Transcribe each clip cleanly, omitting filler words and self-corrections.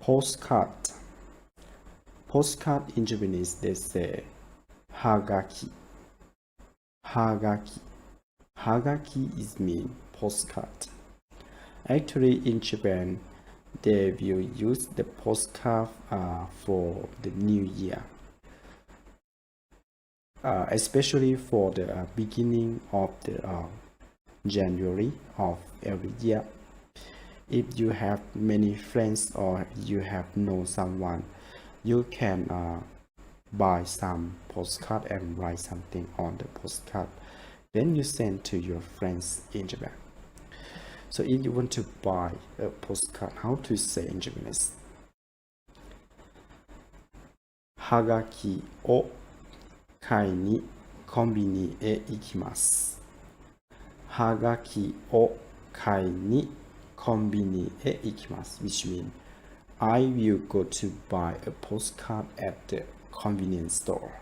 postcard. Postcard in Japanese they say Hagaki. Hagaki. Hagaki is mean postcard. Actually in Japan they will use the postcard for the new year. Especially for the beginning of the January of every year. If you have many friends or you have know someone, you can buy some postcard and write something on the postcard. Then you send to your friends in Japan. So if you want to buy a postcard, how to say in Japanese? Hagaki o kai ni konbini e ikimasu. Hagaki o kai ni konbini e ikimasu, which means I will go to buy a postcard at the convenience store.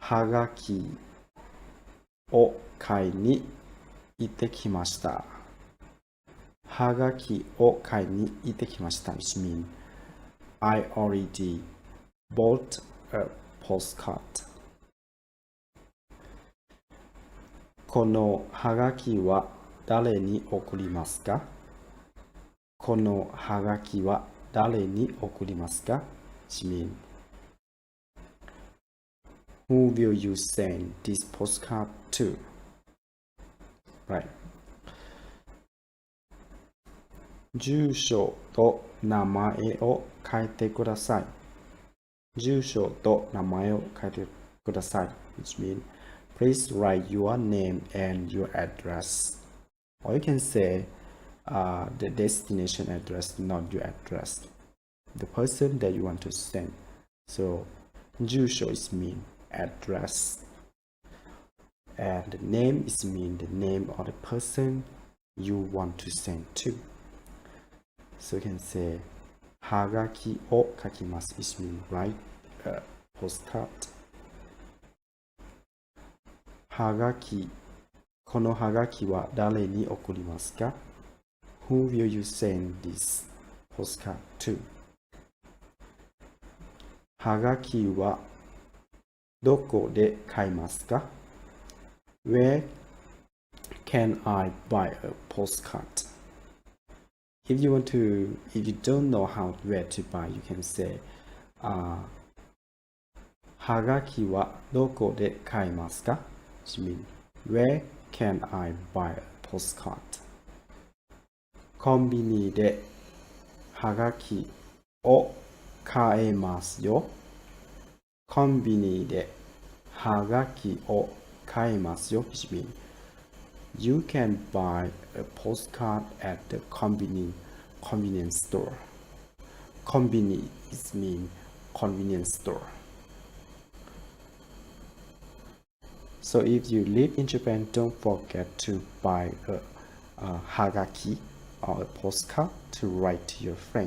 Hagaki o kai ni ite kimashita. Hagaki o kai ni ite kimashita, which means I already bought a postcard. このハガキは誰に送りますか？このハガキは誰に送りますか？ Which means who will you send this postcard to? Right. 住所と名前を書いてください。住所と名前を書いてください。Which means please write your name and your address. Or you can say the destination address, not your address. The person that you want to send. So, 住所 is mean address. And the name is mean the name of the person you want to send to. So you can say はがきを書きます which means write a postcard. はがき、このはがきは誰に送りますか？ Who will you send this postcard to? はがきはどこで買いますか？ Where can I buy a postcard? If you don't know where to buy, you can say はがきはどこで買いますか？ Which means where can I buy a postcard? コンビニではがきを買えますよ。コンビニではがきを買えますよ。Which means you can buy a postcard at the convenience store. Konbini is mean convenience store. So if you live in Japan, don't forget to buy a hagaki or a postcard to write to your friends.